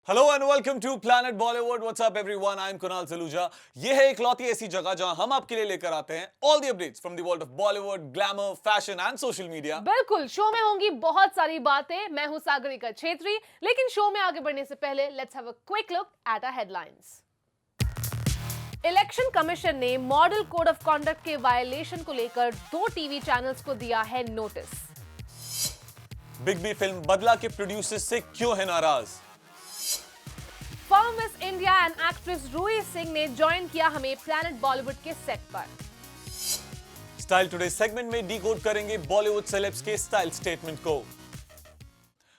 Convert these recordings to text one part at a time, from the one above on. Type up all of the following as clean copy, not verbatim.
Hello and welcome to planet Bollywood. What's up everyone, I am Kunal Saluja. ये है इकलौती ऐसी जगह जहां हम आपके लिए लेकर आते हैं all the updates from the world of Bollywood, glamour, fashion and social media. बिल्कुल, शो में होंगी बहुत सारी बातें। मैं हूं सागरिका छेत्री, लेकिन शो में आगे बढ़ने से पहले let's have a quick look at our headlines. Election commission ने मॉडल कोड ऑफ कॉन्डक्ट के वायलेशन को लेकर 2 टीवी चैनल्स को दिया है नोटिस। बिग बी फिल्म बदला के प्रोड्यूसर्स से क्यों है नाराज? Former Miss India and actress Ruhi Singh ने ज्वाइन किया हमें प्लैनेट बॉलीवुड के सेट पर। स्टाइल टुडे सेगमेंट में डीकोड करेंगे बॉलीवुड सेलेब्स के स्टाइल स्टेटमेंट को।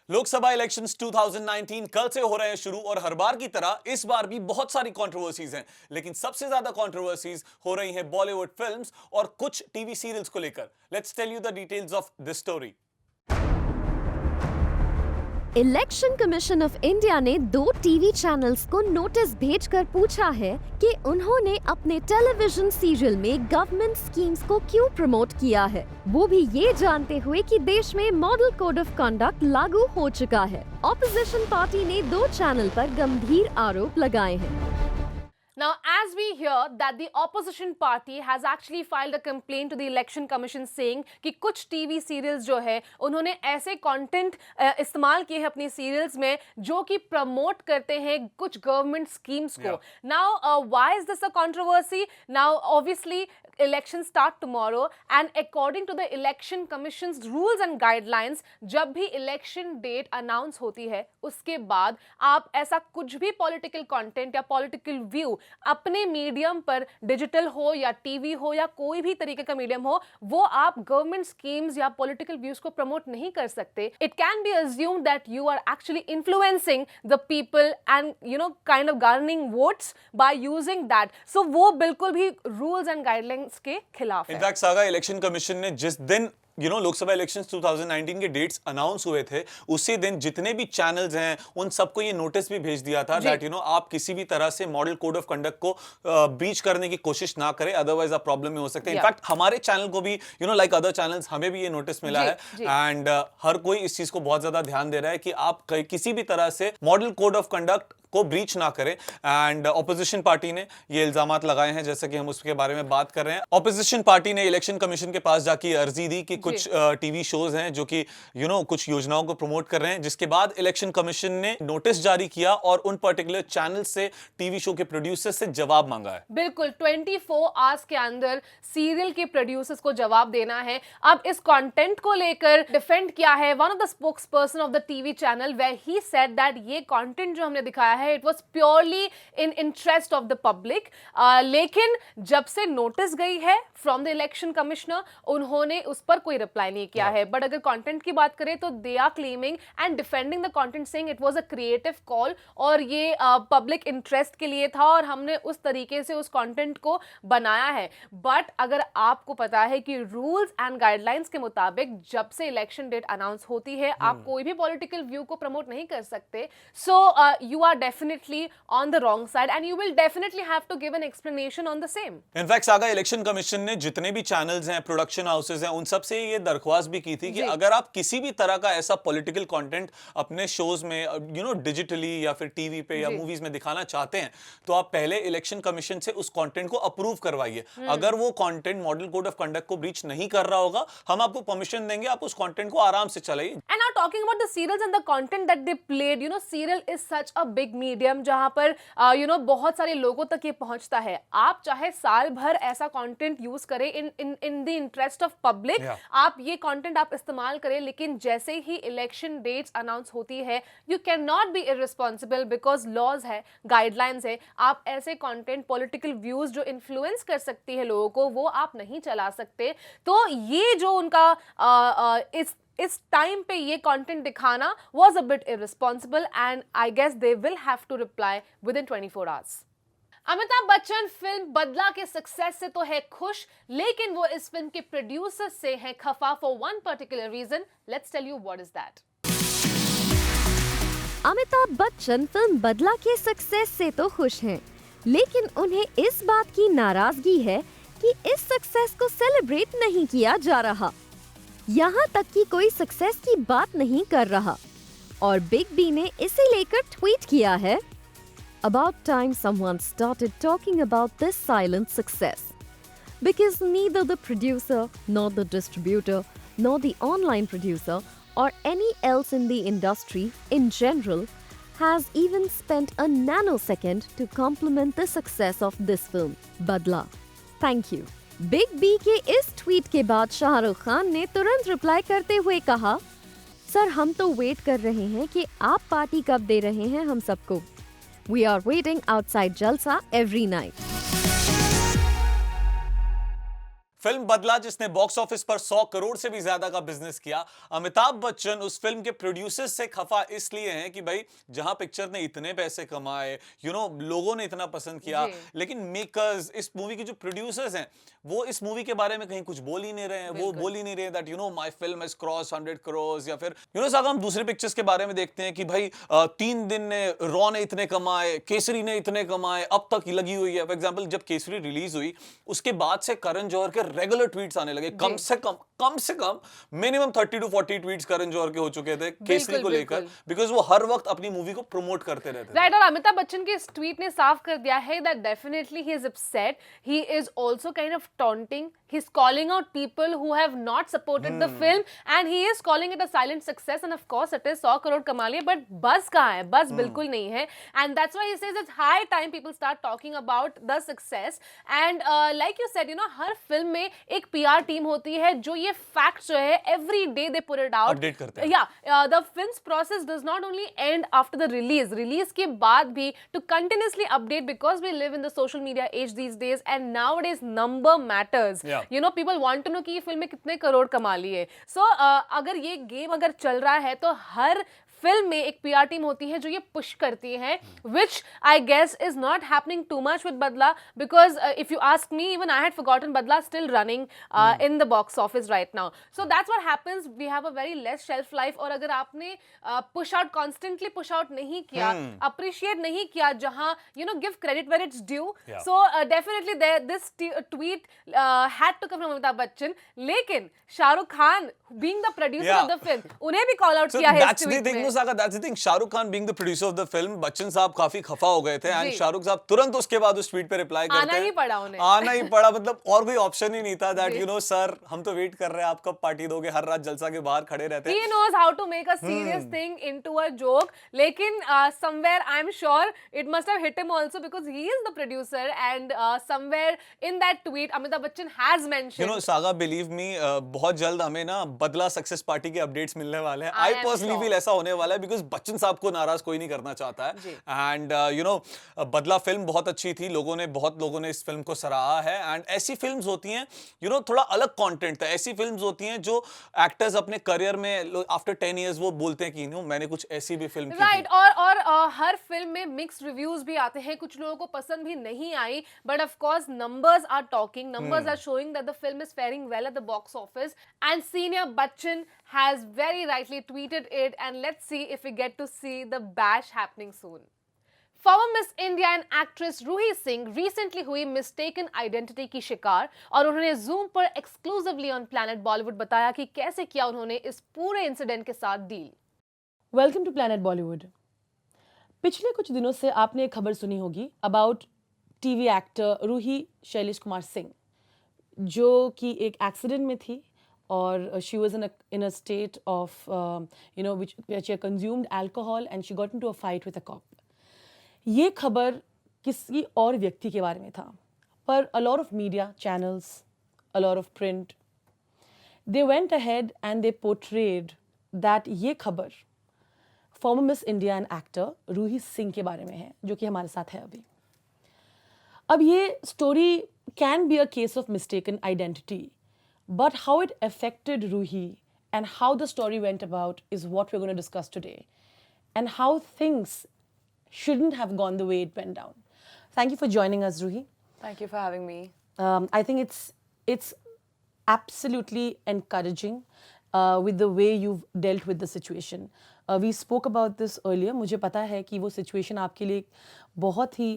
लोकसभा इलेक्शंस 2019 कल से हो रहे हैं शुरू और हर बार की तरह इस बार भी बहुत सारी कंट्रोवर्सीज हैं, लेकिन सबसे ज्यादा कंट्रोवर्सीज हो रही हैं बॉलीवुड फिल्म्स और कुछ टीवी सीरियल्स को लेकर। Let's tell you the details of this story. Election commission of India ने 2 टीवी चैनल्स को नोटिस भेजकर पूछा है कि उन्होंने अपने टेलीविजन सीरियल में गवर्नमेंट स्कीम्स को क्यों प्रमोट किया है, वो भी ये जानते हुए कि देश में मॉडल कोड ऑफ कंडक्ट लागू हो चुका है। ऑपोजिशन पार्टी ने 2 चैनल पर गंभीर आरोप लगाए हैं। Now, as we hear that the opposition party has actually filed a complaint to the election commission saying कि कुछ टीवी सीरियल्स जो है उन्होंने ऐसे कंटेंट इस्तेमाल किए हैं अपनी सीरियल्स में जो कि प्रमोट करते हैं कुछ गवर्नमेंट स्कीम्स को। Now, why is this a controversy? Now, obviously, elections start tomorrow and according to the election commission's rules and guidelines, जब भी election date announce होती है उसके बाद आप ऐसा कुछ भी political content या political view अपने मीडियम पर, डिजिटल हो या टीवी हो या कोई भी तरीके का मीडियम हो, वो आप गवर्नमेंट स्कीम्स या पॉलिटिकल व्यूज को प्रमोट नहीं कर सकते। It can be assumed that you are actually influencing the people and kind of garnering votes by using that. So वो बिल्कुल भी रूल्स एंड गाइडलाइंस के खिलाफ है। इनफैक्ट सागा, इलेक्शन कमीशन ने जिस दिन लोकसभा इलेक्शंस 2019 के डेट्स अनाउंस हुए थे उसी दिन जितने भी चैनल्स हैं उन सबको ये नोटिस भी भेज दिया था दैट आप किसी भी तरह से मॉडल कोड ऑफ कंडक्ट को ब्रीच करने की कोशिश ना करें, अदरवाइज आप प्रॉब्लम में हो सकते हैं। इनफैक्ट हमारे चैनल को भी लाइक अदर चैनल्स हमें भी ये नोटिस मिला है एंड हर कोई इस चीज को बहुत ज्यादा ध्यान दे रहा है कि आप किसी भी तरह से मॉडल कोड ऑफ कंडक्ट को ब्रीच ना करें। एंड ऑपोजिशन पार्टी ने ये इल्जामात लगाए हैं, जैसे कि हम उसके बारे में बात कर रहे हैं। ऑपोजिशन पार्टी ने इलेक्शन कमीशन के पास जाके अर्जी दी कि कुछ टीवी शोज हैं जो कि कुछ योजनाओं को प्रमोट कर रहे हैं, जिसके बाद इलेक्शन कमीशन ने नोटिस जारी किया और उन पर्टिकुलर चैनल से टीवी शो के प्रोड्यूसर्स से जवाब मांगा है। बिल्कुल 24 आवर्स के अंदर सीरियल के प्रोड्यूसर्स को जवाब देना है। अब इस कंटेंट को लेकर डिफेंड किया है one of the spokesperson of the TV channel, where he said that ये कंटेंट जो हमने दिखाया है it was purely in interest of the public. लेकिन जब से नोटिस गई है फ्रॉम द इलेक्शन कमिश्नर उन्होंने उस पर कोई रिप्लाई नहीं किया है। बट अगर कंटेंट की बात करें तो they are claiming and defending the content saying it was a creative call और ये पब्लिक इंटरेस्ट के लिए था और हमने उस तरीके से उस कंटेंट को बनाया है। बट अगर आपको पता है कि रूल्स एंड गाइडलाइंस के मुताबिक जब से इलेक्शन डेट अनाउंस होती है आप कोई भी पॉलिटिकल व्यू को प्रमोट नहीं कर सकते। So you are definitely on the wrong side and you will definitely have to give an explanation on the same. In fact, saga, election commission ने जितने भी चैनल्स हैं, प्रोडक्शन हाउसेस हैं, उन सब से ये दरख्वास्त भी की थी कि अगर आप किसी भी तरह का ऐसा पॉलिटिकल कंटेंट अपने शोज में डिजिटली या फिर टीवी पे या मूवीज में दिखाना चाहते हैं तो आप पहले इलेक्शन कमीशन से उस कंटेंट को अप्रूव करवाइए। अगर वो content model code of conduct को ब्रीच नहीं कर रहा होगा हम आपको परमिशन देंगे, आप उस कंटेंट को आराम से चलाइए। And now talking about the serials and the content that they played, serial is such a big medium जहां पर बहुत सारे लोगों तक ये पहुंचता है। आप चाहे साल भर ऐसा कंटेंट यूज करें in the interest of public, आप ये कंटेंट आप इस्तेमाल करें, लेकिन जैसे ही इलेक्शन डेट्स अनाउंस होती है you can not be irresponsible because laws है, गाइडलाइंस है। आप ऐसे कंटेंट पॉलिटिकल व्यूज जो इन्फ्लुएंस कर सकती है लोगों को वो आप नहीं चला सकते। तो ये जो उनका इस टाइम पे ये कंटेंट दिखाना was a bit irresponsible and I guess they will have to reply within 24 hours. Amitabh Bachchan film बदला के सक्सेस से तो है खुश, लेकिन वो इस फिल्म के प्रोड्यूसर से हैं खफा for one particular reason. Let's tell you what is that. Amitabh Bachchan film बदला के सक्सेस से तो खुश हैं, लेकिन उन्हें इस बात की नाराजगी है कि इस सक्सेस को सेलिब्रेट नहीं किया जा रहा। यहाँ तक कि कोई सक्सेस की बात नहीं कर रहा। और बिग बी ने इसे लेकर ट्वीट किया है, About time someone started talking about this silent success. Because neither the producer, nor the distributor, nor the online producer, or any else in the industry in general has even spent a nanosecond to compliment the success of this film, Badla. Thank you. Big B के इस tweet के बाद शाहरुख खान ने तुरंत reply करते हुए कहा, sir हम तो वेट कर रहे हैं कि आप पार्टी कब दे रहे हैं हम सबको. We are waiting outside Jalsa every night. Film बदला जिसने बॉक्स ऑफिस पर 100 करोड़ से भी ज्यादा का बिजनेस किया, अमिताभ बच्चन उस फिल्म के प्रोड्यूसर्स से खफा इसलिए हैं कि भाई जहां पिक्चर ने इतने पैसे कमाए, लोगों ने इतना पसंद किया, लेकिन मेकर्स, इस मूवी के जो प्रोड्यूसर्स हैं, वो इस मूवी के बारे में कहीं कुछ बोल ही नहीं रहे हैं. वो बोल ही नहीं रहे that my film has cross 100 crore. या फिर साहब हम दूसरे पिक्चर्स के बारे में देखते हैं कि भाई 3 दिन ने रॉ ने इतने कमाए, केसरी ने इतने कमाए, अब तक लगी हुई है. फॉर एग्जाम्पल जब केसरी रिलीज हुई उसके बाद से करण जौहर के रेगुलर ट्वीट्स आने लगे. कम से कम minimum 30 to 40 tweets Karan Johar के हो चुके थे केसरी को लेकर, बिकॉज वो हर वक्त अपनी मूवी को प्रमोट करते रहते थे. राइट, और अमिताभ बच्चन के इस ट्वीट ने साफ कर दिया है that definitely he is upset. He is also kind of taunting. He is calling out people who have not supported the film, and he is calling it a silent success. And of course, it is 100 crore कमा लिए, but buzz कहाँ है? Buzz बिल्कुल नहीं है. And that's why he says it's high time people start talking about the success. And like you said, her film में एक PR team होती है जो ये facts जो है every day they put it out. Update करते हैं. Yeah, the film's process does not only end after the release. Release के बाद भी to continuously update, because we live in the social media age these days, and nowadays number matters. Yeah. People want to know कि ये film में कितने करोड़ कमा लिए. अगर ये गेम अगर चल रहा है तो हर फिल्म में एक पीआर टीम होती है जो ये पुश करती है, which I guess is not happening too much with Badla, because if you ask me, even I had forgotten Badla still running in the box office right now. So that's what happens. We have a very less shelf life. और अगर आपने constantly push out नहीं किया, appreciate नहीं किया, जहां give credit where it's due. Yeah. So definitely this tweet had to come from Amitabh Bachchan. लेकिन Shahrukh Khan being the producer of the film, उन्हें भी call out किया है इस tweet में. That's the thing. Shahrukh Khan being the producer of the film, Bachchan साहब काफी खफा हो गए थे, एंड शाहरुख साहब तुरंत उसके बाद उस ट्वीट पे रिप्लाई करते हैं. आना ही पड़ा, मतलब और कोई ऑप्शन ही नहीं था. दैट सर हम तो वेट कर रहे हैं, आप कब पार्टी दोगे, हर रात जलसा के बाहर खड़े रहते हैं. He knows how to make a serious thing into a joke, लेकिन somewhere I'm sure it must have hit him also, because he is the producer, and somewhere in that tweet Amitabh Bachchan has mentioned. Saga, believe me, बहुत जल्द हमें ना बदला success party के updates मिलने वाले हैं. I personally feel ऐसा होने वाला है, बिकॉज बच्चन साहब को नाराज कोई नहीं करना चाहता है. एंड बदला फिल्म बहुत अच्छी थी, बहुत लोगों ने इस फिल्म को सराहा है. एंड ऐसी फिल्म्स होती हैं थोड़ा अलग कंटेंट था. ऐसी फिल्म्स होती हैं जो एक्टर्स अपने करियर में आफ्टर 10 इयर्स वो बोलते हैं कि मैंने कुछ ऐसी भी फिल्म की. राइट, और हर फिल्म में मिक्स्ड रिव्यूज भी आते हैं. कुछ लोगों को पसंद भी नहीं आई, but of course numbers are talking. Numbers are showing that the film is faring well at the box office, and senior Bachchan has very rightly tweeted it, and let's see if we get to see the bash happening soon. Former Miss India and actress Ruhi Singh recently हुई mistaken identity की शिकार, और उन्होंने Zoom पर exclusively on Planet Bollywood बताया कि कैसे किया उन्होंने इस पूरे इंसिडेंट के साथ deal. Welcome to planet Bollywood. पिछले कुछ दिनों से आपने एक खबर सुनी होगी about TV actor Ruhi Shailesh Kumar Singh, जो कि एक एक्सीडेंट में थी, और she was in a state of which she consumed alcohol and she got into a fight with a cop. ये खबर किसी और व्यक्ति के बारे में था, पर a lot of media channels, a lot of print, they went ahead and they portrayed that ये खबर former miss India and actor Ruhi Singh के बारे में है, जो कि हमारे साथ है अभी. अब ये story can be a case of mistaken identity, but how it affected Ruhi and how the story went about is what we are going to discuss today, and how things shouldn't have gone the way it went down. Thank you for joining us, Ruhi. Thank you for having me. I think it's absolutely encouraging with the way you've dealt with the situation. We spoke about this earlier. मुझे पता है कि वो situation आपके लिए बहुत ही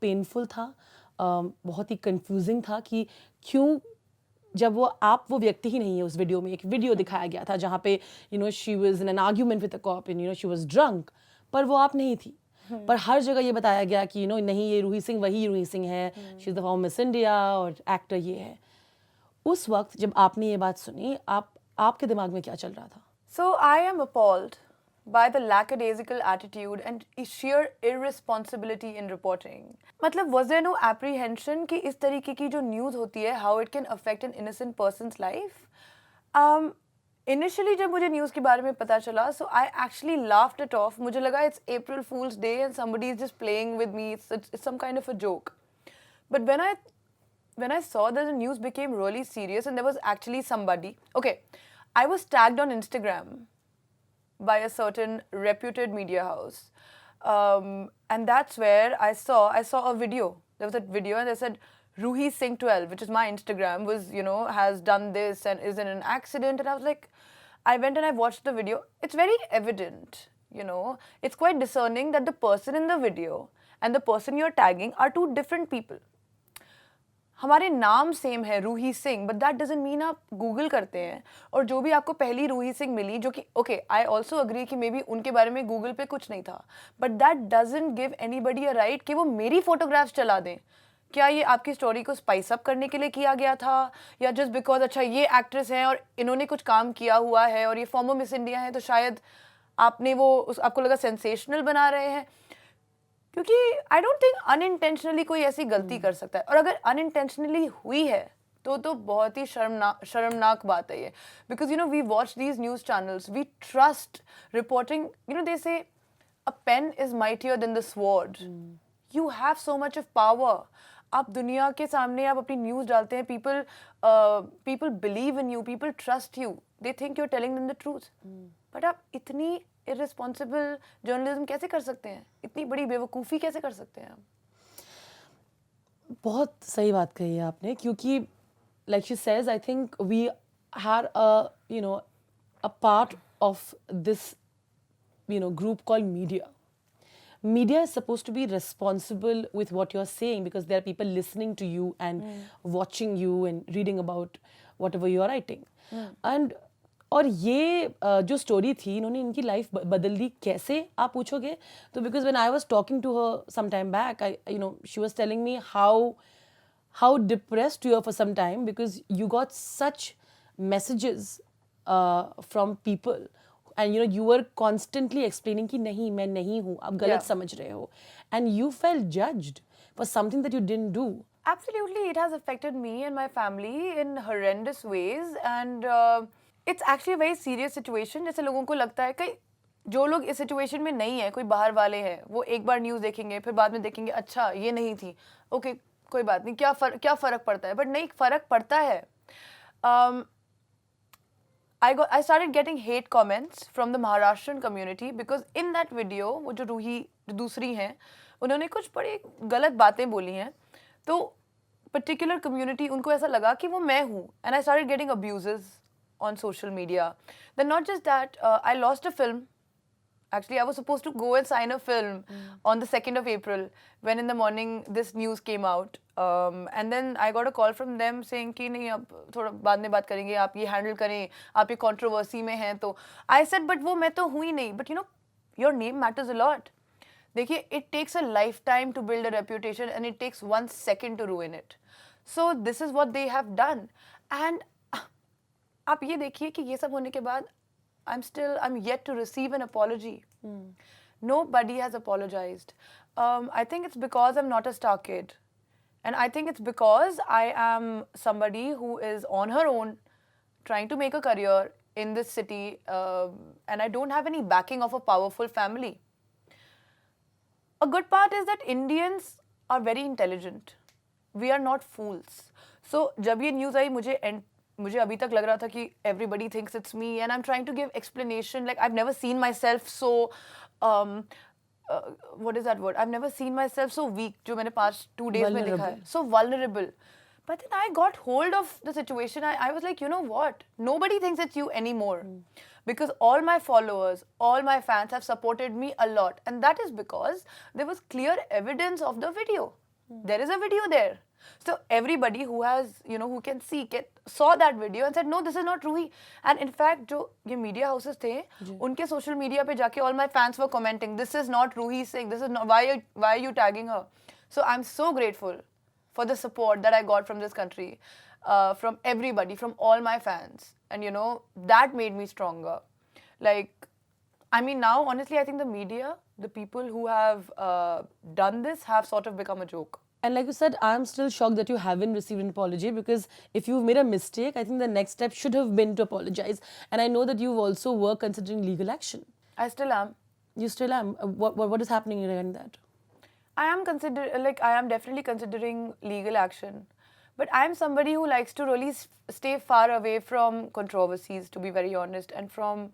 painful था, बहुत ही confusing था कि क्यों जब वो व्यक्ति ही नहीं है उस वीडियो में। एक वीडियो दिखाया गया था जहाँ पे she was in an argument with a cop and she was drunk, पर वो आप नहीं थी। पर हर जगह ये बताया गया कि नहीं, ये रूही सिंह वही रूही सिंह है, she is the former miss India और एक्टर ये है। उस वक्त जब आपने ये बात सुनी, आपके दिमाग में क्या चल रहा था? So I am appalled by the lackadaisical attitude and sheer irresponsibility in reporting. मतलब was there no apprehension कि इस तरीके की जो news होती है, how it can affect an innocent person's life? Initially जब मुझे news के बारे में पता चला, so I actually laughed it off. मुझे लगा it's April Fool's Day and somebody is just playing with me. It's some kind of a joke. But when I saw that the news became really serious and there was actually somebody. Okay, I was tagged on Instagram by a certain reputed media house, and that's where I saw a video. There was a video and they said Ruhi Singh 12, which is my Instagram, was has done this and is in an accident, and I was like, I went and I watched the video. It's very evident, it's quite discerning that the person in the video and the person you're tagging are two different people. हमारे नाम same है Ruhi Singh, but that doesn't mean आप Google करते हैं और जो भी आपको पहली रूही सिंह मिली, जो कि ओके, आई ऑल्सो अग्री कि मे बी उनके बारे में गूगल पे कुछ नहीं था, but that doesn't give anybody a right कि वो मेरी फोटोग्राफ्स चला दें। क्या ये आपकी स्टोरी को स्पाइस अप करने के लिए किया गया था, या जस्ट बिकॉज अच्छा ये एक्ट्रेस हैं और इन्होंने कुछ काम किया हुआ है और ये फॉर्मर मिस इंडिया है, तो शायद आपने आपको लगा सेंसेशनल बना रहे हैं? क्योंकि आई डोंट थिंक अनइंटेंशनली कोई ऐसी गलती कर सकता है, और अगर अनइंटेंशनली हुई है तो बहुत ही शर्मनाक बात है ये। Because we watch these news channels, we trust reporting, they say a pen is mightier than the sword, you have so much of power. आप दुनिया के सामने आप अपनी न्यूज डालते हैं, people believe in you, people trust you, they think you are telling them the truth, but आप इतनी इररिस्पॉन्सिबल जर्नलिज्म कैसे कर सकते हैं? इतनी बड़ी बेवकूफ़ी कैसे कर सकते हैं आप? बहुत सही बात कही है आपने, क्योंकि like she says, I think we had a part of this group called media. Media is supposed to be responsible with what you're saying because there are people listening to you and watching you and reading about whatever you're writing. And और ये जो story थी, इन्होंने इनकी life बदल दी कैसे आप पूछोगे तो because when I was talking to her some time back, she was telling me how depressed you are for some time because you got such messages from people and you were constantly explaining कि नहीं, मैं नहीं हूँ, आप गलत समझ रहे हो, and you felt judged for something that you didn't do. Absolutely, it has affected me and my family in horrendous ways, and it's actually a very serious situation. जैसे लोगों को लगता है कि जो लोग इस सिचुएशन में नहीं है, कोई बाहर वाले हैं, वो एक बार न्यूज़ देखेंगे, फिर बाद में देखेंगे अच्छा ये नहीं थी, ओके कोई बात नहीं, क्या फ़र्क पड़ता है? बट नहीं, फ़र्क पड़ता है। I started getting hate comments from the Maharashtrian community because in that video वो जो रूही दूसरी हैं, उन्होंने कुछ बड़ी गलत बातें बोली हैं, तो particular community उनको ऐसा लगा कि वो मैं हूँ, and I started getting abuses on social media. Then not just that, I lost a film. Actually, I was supposed to go and sign a film on the 2nd of April when in the morning this news came out. And then I got a call from them saying कि नहीं, अब थोड़ा बाद में बात करेंगे, आप ये हैंडल करें, आप ये कंट्रोवर्सी में हैं तो। I said but वो मैं तो हुई नहीं, but your name matters a lot. देखिए, it takes a lifetime to build a reputation and it takes 1 second to ruin it. So this is what they have done. And आप ये देखिए कि ये सब होने के बाद I'm yet to receive an apology. Nobody has apologized. I think it's because I'm not a star kid. And I think it's because I am somebody who is on her own, trying to make a career in this city, and I don't have any backing of a powerful family. A good part is that Indians are very intelligent. We are not fools. So जब ये news आई, मुझे अभी तक लग रहा था कि everybody thinks it's me and I'm trying to give explanation, like I've never seen myself so what is that word, I've never seen myself so weak, जो मैंने past 2 days में देखा है, so vulnerable. But then I got hold of the situation. I was like, you know what, nobody thinks it's you anymore, because all my followers, all my fans have supported me a lot, and that is because there was clear evidence of the video. There is a video there. So everybody who has, who can see, saw that video and said, no, this is not Ruhi. And in fact, जो ये media houses थे, उनके social media पे जाके all my fans were commenting, this is not Ruhi Singh, this is not, why are you tagging her? So I'm so grateful for the support that I got from this country, from everybody, from all my fans. And that made me stronger. Like, I mean, now, honestly, I think the media, the people who have done this have sort of become a joke. And like you said, I'm still shocked that you haven't received an apology, because if you've made a mistake, I think the next step should have been to apologize. And I know that you also were considering legal action. I still am. You still am. What is happening regarding that? I am definitely considering legal action. But I'm somebody who likes to really stay far away from controversies, to be very honest, and from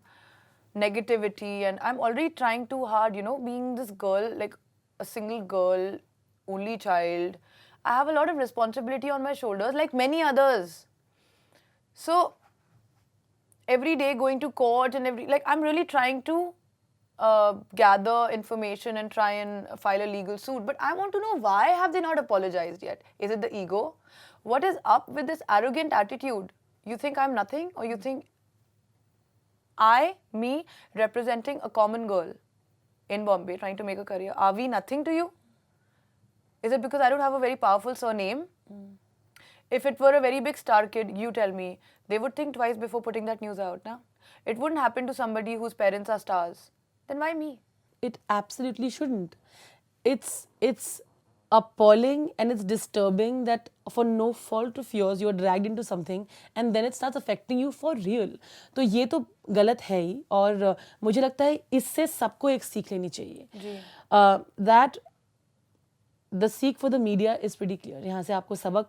negativity. And I'm already trying too hard, being this girl, like a single girl, only child. I have a lot of responsibility on my shoulders, like many others. So every day going to court and I'm really trying to gather information and try and file a legal suit. But I want to know, why have they not apologized yet? Is it the ego? What is up with this arrogant attitude? You think I'm nothing? Or you think me representing a common girl in Bombay trying to make a career, are we nothing to you? Is it because I don't have a very powerful surname? If it were a very big star kid, you tell me, they would think twice before putting that news out, na? It wouldn't happen to somebody whose parents are stars. Then why me? It absolutely shouldn't. It's appalling and it's disturbing that for no fault of yours, you are dragged into something and then it starts affecting you for real. तो ये तो गलत है ही, और मुझे लगता है इससे सबको एक सीख लेनी चाहिए. That the seek for the media is pretty clear. यहाँ से आपको सबक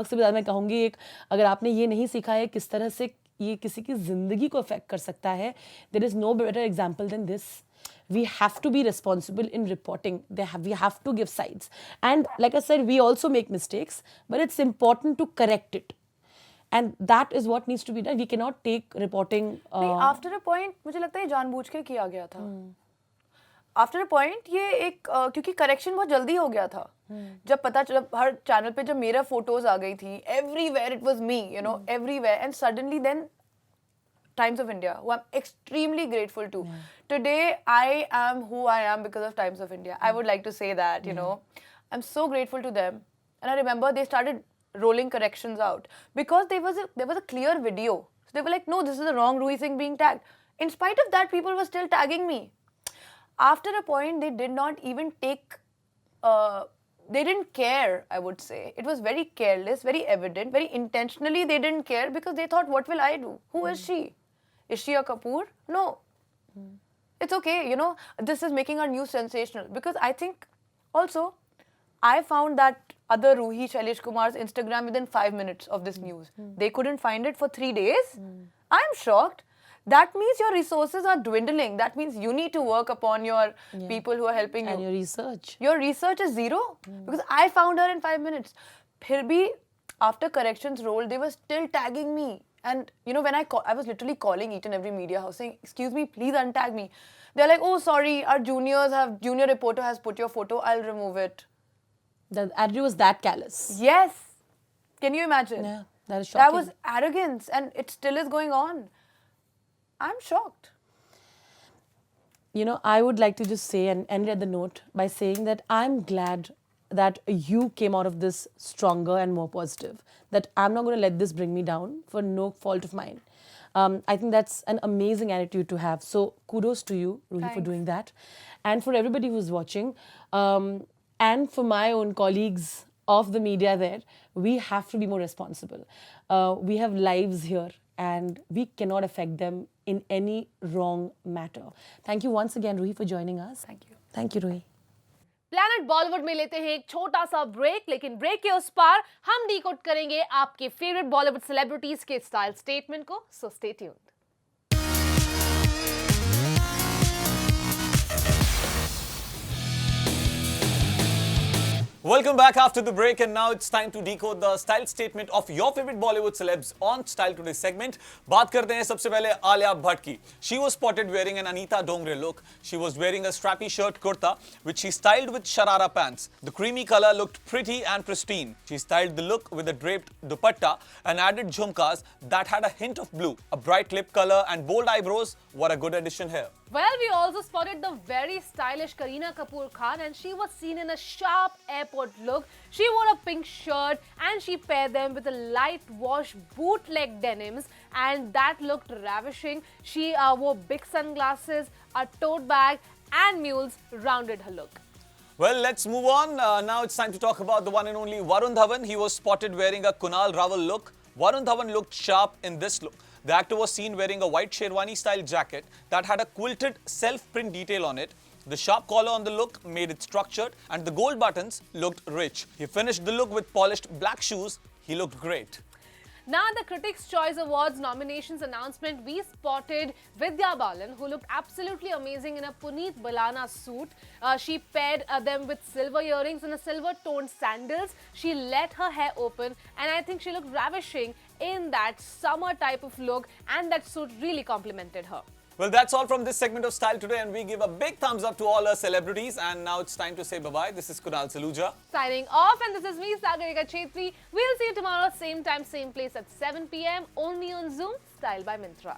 से भी ज़्यादा मैं कहूँगी, एक अगर आपने ये नहीं सीखा है किस तरह से ये किसी की ज़िंदगी को अफेक्ट कर सकता है, there is no better example than this. We have to be responsible in reporting. We have to give sides. And like I said, we also make mistakes, but it's important to correct it. And that is what needs to be done. We cannot take reporting. After a point, मुझे लगता है जानबूझ के किया गया था. After a point ये एक क्योंकि करेक्शन बहुत जल्दी हो गया था. जब पता चला हर चैनल पे, जब मेरा फोटोज आ गई थी, everywhere it was me, everywhere, and suddenly then Times of India, who I'm extremely grateful to. Today, I am who I am because of Times of India. I would like to say that, I'm so grateful to them. And I remember they started rolling corrections out because there was a clear video. So they were like, no, this is the wrong Ruhi Singh being tagged. In spite of that, people were still tagging me. After a point, they did not even take, they didn't care, I would say. It was very careless, very evident, very intentionally they didn't care because they thought, what will I do? Who is she? Is she a Kapoor? No. It's okay, this is making our news sensational. Because I think also, I found that other Ruhi, Shailesh Kumar's Instagram within 5 minutes of this news. They couldn't find it for 3 days. I'm shocked. That means your resources are dwindling. That means you need to work upon your people who are helping you. And your research. Your research is zero. Because I found her in 5 minutes. Phir bhi, after corrections rolled, they were still tagging me. And, when I was literally calling each and every media house saying, excuse me, please untag me. They're like, oh, sorry, our junior reporter has put your photo, I'll remove it. The attitude was that callous. Yes. Can you imagine? Yeah, that is shocking. That was arrogance, and it still is going on. I'm shocked. I would like to just say and end at the note by saying that I'm glad that you came out of this stronger and more positive. That I'm not going to let this bring me down for no fault of mine. I think that's an amazing attitude to have. So kudos to you, Ruhi, for doing that. And for everybody who's watching, and for my own colleagues of the media there, we have to be more responsible. We have lives here and we cannot affect them in any wrong matter. Thank you once again, Ruhi, for joining us. Thank you. Thank you, Ruhi. Planet Bollywood में लेते हैं एक छोटा सा break, लेकिन break के उस पार हम डीकोड करेंगे आपके फेवरेट बॉलीवुड सेलिब्रिटीज के स्टाइल स्टेटमेंट को. So stay tuned. Welcome back after the break, and now it's time to decode the style statement of your favorite Bollywood celebs on Style Today segment. बात करते हैं सबसे पहले आलिया भट्ट की. She was spotted wearing an Anita Dongre look. She was wearing a strappy shirt kurta, which she styled with sharara pants. The creamy color looked pretty and pristine. She styled the look with a draped dupatta and added jhumkas that had a hint of blue. A bright lip color and bold eyebrows were a good addition here. Well, we also spotted the very stylish Kareena Kapoor Khan, and she was seen in a sharp airport look. She wore a pink shirt and she paired them with a light wash bootleg denims, and that looked ravishing. She wore big sunglasses, a tote bag, and mules rounded her look. Well, let's move on. Now it's time to talk about the one and only Varun Dhawan. He was spotted wearing a Kunal Rawal look. Varun Dhawan looked sharp in this look. The actor was seen wearing a white Sherwani-style jacket that had a quilted self-print detail on it. The sharp collar on the look made it structured, and the gold buttons looked rich. He finished the look with polished black shoes. He looked great. Now, at the Critics' Choice Awards nominations announcement, we spotted Vidya Balan, who looked absolutely amazing in a Puneet Balana suit. She paired them with silver earrings and a silver-toned sandals. She let her hair open, and I think she looked ravishing in that summer type of look, and that suit really complimented her. Well, that's all from this segment of Style Today, and we give a big thumbs up to all our celebrities. And now it's time to say bye-bye. This is Kunal Saluja. Signing off, and this is me, Sagarika Chetri. We'll see you tomorrow, same time, same place at 7 p.m. only on Zoom, Style by Mintra.